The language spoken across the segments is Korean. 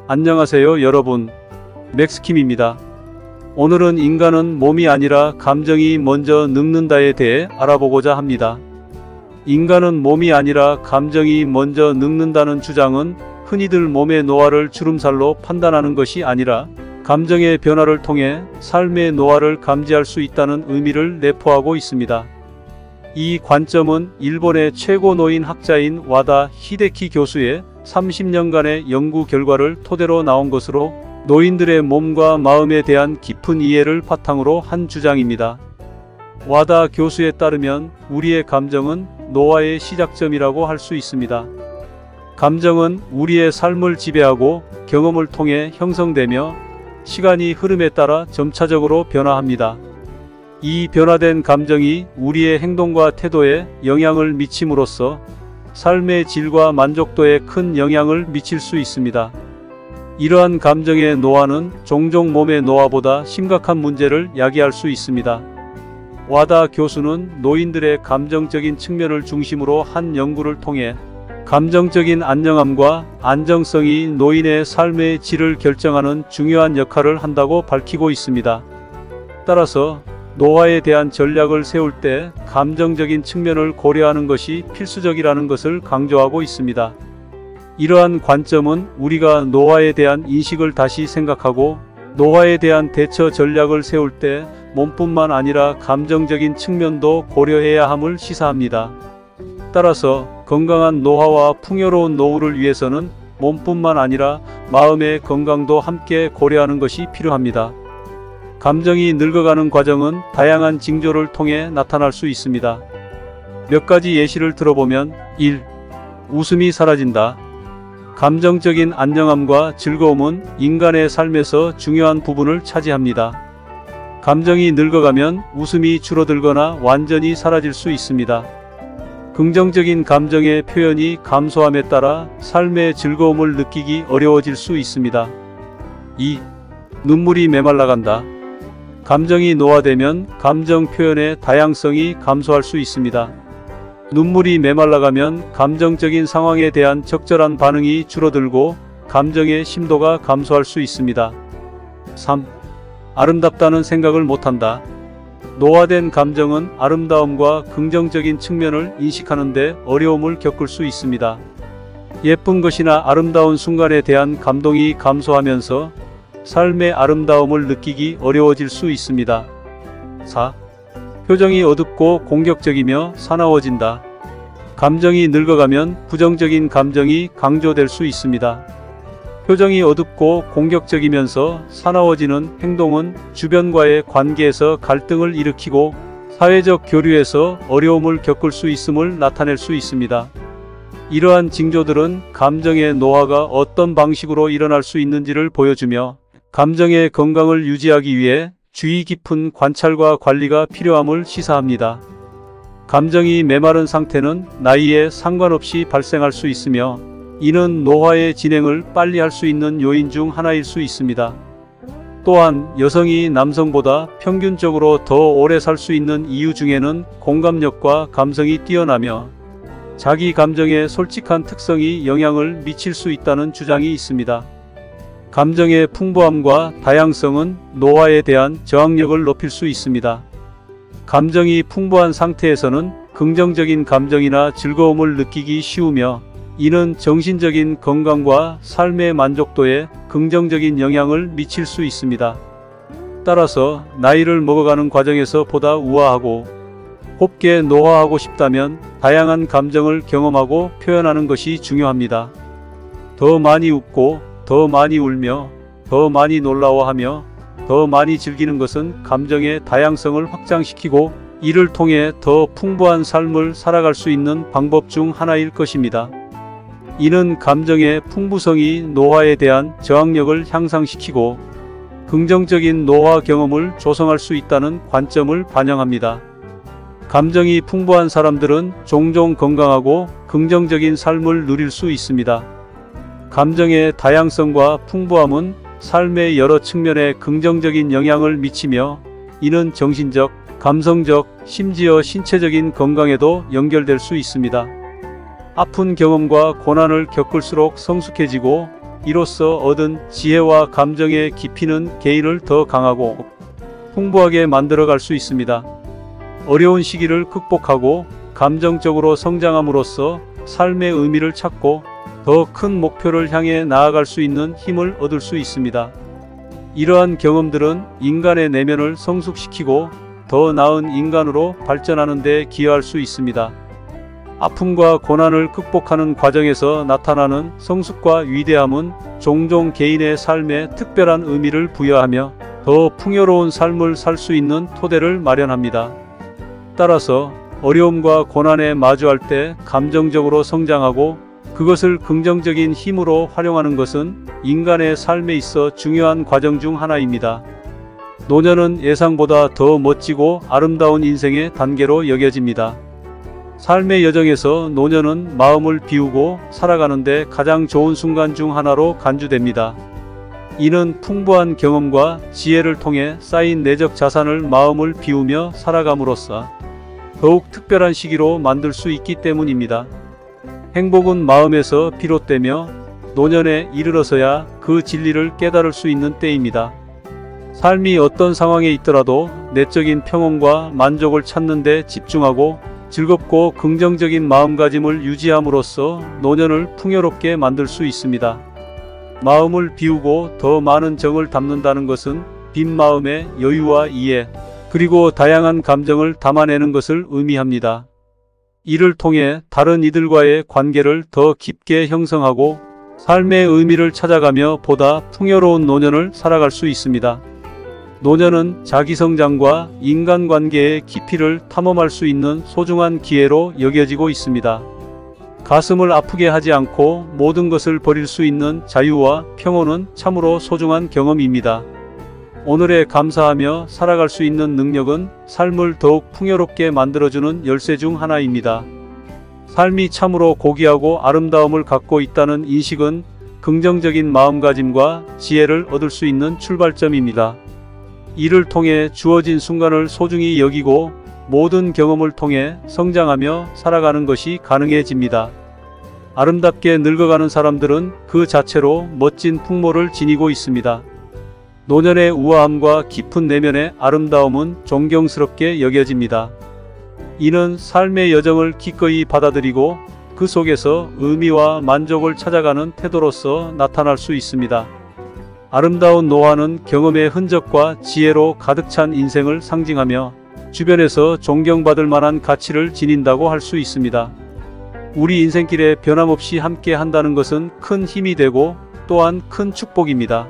안녕하세요 여러분, 맥스킴입니다. 오늘은 인간은 몸이 아니라 감정이 먼저 늙는다에 대해 알아보고자 합니다. 인간은 몸이 아니라 감정이 먼저 늙는다는 주장은 흔히들 몸의 노화를 주름살로 판단하는 것이 아니라 감정의 변화를 통해 삶의 노화를 감지할 수 있다는 의미를 내포하고 있습니다. 이 관점은 일본의 최고 노인 학자인 와다 히데키 교수의 30년간의 연구 결과를 토대로 나온 것으로 노인들의 몸과 마음에 대한 깊은 이해를 바탕으로 한 주장입니다. 와다 교수에 따르면 우리의 감정은 노화의 시작점이라고 할 수 있습니다. 감정은 우리의 삶을 지배하고 경험을 통해 형성되며 시간이 흐름에 따라 점차적으로 변화합니다. 이 변화된 감정이 우리의 행동과 태도에 영향을 미침으로써 삶의 질과 만족도에 큰 영향을 미칠 수 있습니다. 이러한 감정의 노화는 종종 몸의 노화보다 심각한 문제를 야기할 수 있습니다. 와다 교수는 노인들의 감정적인 측면을 중심으로 한 연구를 통해 감정적인 안정함과 안정성이 노인의 삶의 질을 결정하는 중요한 역할을 한다고 밝히고 있습니다. 따라서 노화에 대한 전략을 세울 때 감정적인 측면을 고려하는 것이 필수적이라는 것을 강조하고 있습니다. 이러한 관점은 우리가 노화에 대한 인식을 다시 생각하고 노화에 대한 대처 전략을 세울 때 몸뿐만 아니라 감정적인 측면도 고려해야 함을 시사합니다. 따라서 건강한 노화와 풍요로운 노후를 위해서는 몸뿐만 아니라 마음의 건강도 함께 고려하는 것이 필요합니다. 감정이 늙어가는 과정은 다양한 징조를 통해 나타날 수 있습니다. 몇 가지 예시를 들어보면 1. 웃음이 사라진다. 감정적인 안정함과 즐거움은 인간의 삶에서 중요한 부분을 차지합니다. 감정이 늙어가면 웃음이 줄어들거나 완전히 사라질 수 있습니다. 긍정적인 감정의 표현이 감소함에 따라 삶의 즐거움을 느끼기 어려워질 수 있습니다. 2. 눈물이 메말라간다. 감정이 노화되면 감정 표현의 다양성이 감소할 수 있습니다. 눈물이 메말라가면 감정적인 상황에 대한 적절한 반응이 줄어들고 감정의 심도가 감소할 수 있습니다. 3. 아름답다는 생각을 못한다. 노화된 감정은 아름다움과 긍정적인 측면을 인식하는 데 어려움을 겪을 수 있습니다. 예쁜 것이나 아름다운 순간에 대한 감동이 감소하면서 삶의 아름다움을 느끼기 어려워질 수 있습니다. 4. 표정이 어둡고 공격적이며 사나워진다. 감정이 늙어가면 부정적인 감정이 강조될 수 있습니다. 표정이 어둡고 공격적이면서 사나워지는 행동은 주변과의 관계에서 갈등을 일으키고 사회적 교류에서 어려움을 겪을 수 있음을 나타낼 수 있습니다. 이러한 징조들은 감정의 노화가 어떤 방식으로 일어날 수 있는지를 보여주며 감정의 건강을 유지하기 위해 주의 깊은 관찰과 관리가 필요함을 시사합니다. 감정이 메마른 상태는 나이에 상관없이 발생할 수 있으며 이는 노화의 진행을 빨리 할 수 있는 요인 중 하나일 수 있습니다. 또한 여성이 남성보다 평균적으로 더 오래 살 수 있는 이유 중에는 공감력과 감성이 뛰어나며 자기 감정에 솔직한 특성이 영향을 미칠 수 있다는 주장이 있습니다. 감정의 풍부함과 다양성은 노화에 대한 저항력을 높일 수 있습니다. 감정이 풍부한 상태에서는 긍정적인 감정이나 즐거움을 느끼기 쉬우며 이는 정신적인 건강과 삶의 만족도에 긍정적인 영향을 미칠 수 있습니다. 따라서 나이를 먹어가는 과정에서 보다 우아하고 곱게 노화하고 싶다면 다양한 감정을 경험하고 표현하는 것이 중요합니다. 더 많이 웃고 더 많이 울며 더 많이 놀라워하며 더 많이 즐기는 것은 감정의 다양성을 확장시키고 이를 통해 더 풍부한 삶을 살아갈 수 있는 방법 중 하나일 것입니다. 이는 감정의 풍부성이 노화에 대한 저항력을 향상시키고 긍정적인 노화 경험을 조성할 수 있다는 관점을 반영합니다. 감정이 풍부한 사람들은 종종 건강하고 긍정적인 삶을 누릴 수 있습니다. 감정의 다양성과 풍부함은 삶의 여러 측면에 긍정적인 영향을 미치며 이는 정신적, 감성적, 심지어 신체적인 건강에도 연결될 수 있습니다. 아픈 경험과 고난을 겪을수록 성숙해지고 이로써 얻은 지혜와 감정의 깊이는 개인을 더 강하고 풍부하게 만들어갈 수 있습니다. 어려운 시기를 극복하고 감정적으로 성장함으로써 삶의 의미를 찾고 더 큰 목표를 향해 나아갈 수 있는 힘을 얻을 수 있습니다. 이러한 경험들은 인간의 내면을 성숙시키고 더 나은 인간으로 발전하는 데 기여할 수 있습니다. 아픔과 고난을 극복하는 과정에서 나타나는 성숙과 위대함은 종종 개인의 삶에 특별한 의미를 부여하며 더 풍요로운 삶을 살 수 있는 토대를 마련합니다. 따라서 어려움과 고난에 마주할 때 감정적으로 성장하고 그것을 긍정적인 힘으로 활용하는 것은 인간의 삶에 있어 중요한 과정 중 하나입니다. 노년은 예상보다 더 멋지고 아름다운 인생의 단계로 여겨집니다. 삶의 여정에서 노년은 마음을 비우고 살아가는데 가장 좋은 순간 중 하나로 간주됩니다. 이는 풍부한 경험과 지혜를 통해 쌓인 내적 자산을 마음을 비우며 살아감으로써 더욱 특별한 시기로 만들 수 있기 때문입니다. 행복은 마음에서 비롯되며 노년에 이르러서야 그 진리를 깨달을 수 있는 때입니다. 삶이 어떤 상황에 있더라도 내적인 평온과 만족을 찾는 데 집중하고 즐겁고 긍정적인 마음가짐을 유지함으로써 노년을 풍요롭게 만들 수 있습니다. 마음을 비우고 더 많은 정을 담는다는 것은 빈 마음의 여유와 이해, 그리고 다양한 감정을 담아내는 것을 의미합니다. 이를 통해 다른 이들과의 관계를 더 깊게 형성하고 삶의 의미를 찾아가며 보다 풍요로운 노년을 살아갈 수 있습니다. 노년은 자기성장과 인간관계의 깊이를 탐험할 수 있는 소중한 기회로 여겨지고 있습니다. 가슴을 아프게 하지 않고 모든 것을 버릴 수 있는 자유와 평온은 참으로 소중한 경험입니다. 오늘에 감사하며 살아갈 수 있는 능력은 삶을 더욱 풍요롭게 만들어주는 열쇠 중 하나입니다. 삶이 참으로 고귀하고 아름다움을 갖고 있다는 인식은 긍정적인 마음가짐과 지혜를 얻을 수 있는 출발점입니다. 이를 통해 주어진 순간을 소중히 여기고 모든 경험을 통해 성장하며 살아가는 것이 가능해집니다. 아름답게 늙어가는 사람들은 그 자체로 멋진 풍모를 지니고 있습니다. 노년의 우아함과 깊은 내면의 아름다움은 존경스럽게 여겨집니다. 이는 삶의 여정을 기꺼이 받아들이고 그 속에서 의미와 만족을 찾아가는 태도로서 나타날 수 있습니다. 아름다운 노화는 경험의 흔적과 지혜로 가득 찬 인생을 상징하며 주변에서 존경받을 만한 가치를 지닌다고 할 수 있습니다. 우리 인생길에 변함없이 함께 한다는 것은 큰 힘이 되고 또한 큰 축복입니다.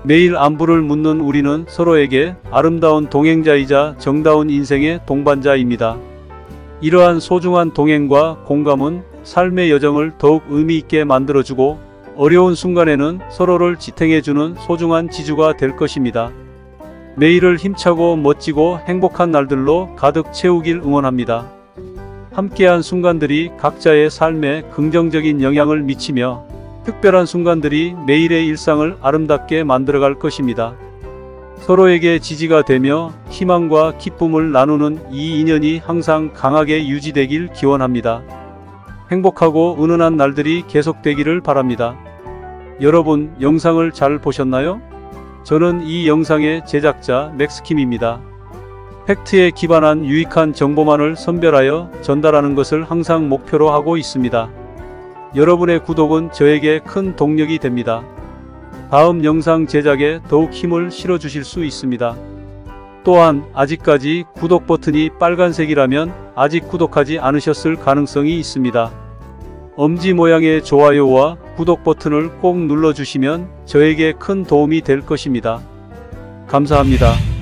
매일 안부를 묻는 우리는 서로에게 아름다운 동행자이자 정다운 인생의 동반자입니다. 이러한 소중한 동행과 공감은 삶의 여정을 더욱 의미있게 만들어주고 어려운 순간에는 서로를 지탱해주는 소중한 지주가 될 것입니다. 매일을 힘차고 멋지고 행복한 날들로 가득 채우길 응원합니다. 함께한 순간들이 각자의 삶에 긍정적인 영향을 미치며 특별한 순간들이 매일의 일상을 아름답게 만들어갈 것입니다. 서로에게 지지가 되며 희망과 기쁨을 나누는 이 인연이 항상 강하게 유지되길 기원합니다. 행복하고 은은한 날들이 계속되기를 바랍니다. 여러분, 영상을 잘 보셨나요? 저는 이 영상의 제작자 맥스킴입니다. 팩트에 기반한 유익한 정보만을 선별하여 전달하는 것을 항상 목표로 하고 있습니다. 여러분의 구독은 저에게 큰 동력이 됩니다. 다음 영상 제작에 더욱 힘을 실어주실 수 있습니다. 또한 아직까지 구독 버튼이 빨간색이라면 아직 구독하지 않으셨을 가능성이 있습니다. 엄지 모양의 좋아요와 구독 버튼을 꼭 눌러주시면 저에게 큰 도움이 될 것입니다. 감사합니다.